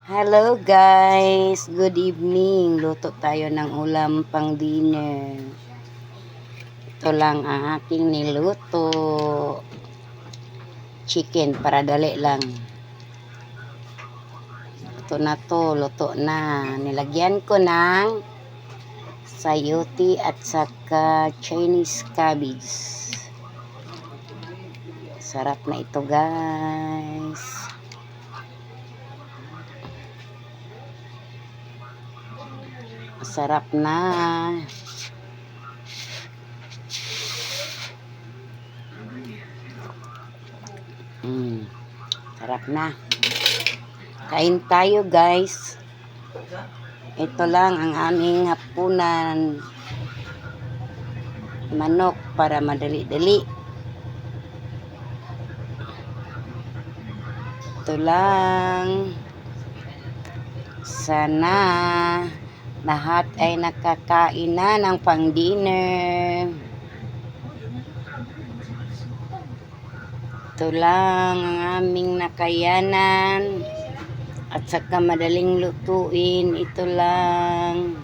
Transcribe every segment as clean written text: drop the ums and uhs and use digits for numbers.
Hello guys, good evening. Luto tayo ng ulam pang dinner. Ito lang ang aking niluto. Chicken para dali lang. Ito na to, luto na. Nilagyan ko ng sayote at saka Chinese cabbage. Sarap na ito guys. Masarap na. Sarap na. Kain tayo guys. Ito lang ang aming hapunan. Manok para madali-dali. Ito lang. Sana lahat ay nakakain na ng pang dinner. Ito lang ang aming nakayanan at saka madaling lutuin. Ito lang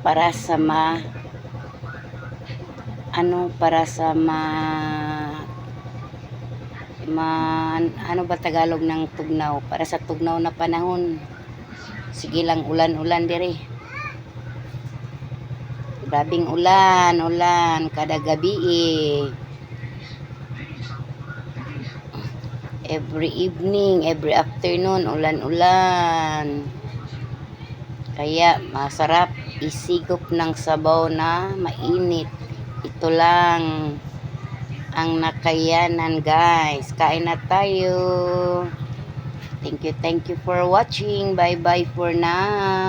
para sa ano ba Tagalog ng tugnaw, para sa tugnaw na panahon. Sige lang, ulan-ulan dire. Grabing ulan kada gabi Every evening, every afternoon, ulan-ulan. Kaya masarap isigop ng sabaw na mainit. Ito lang ang nakayanan guys. Kain na tayo. Thank you for watching. Bye bye for now.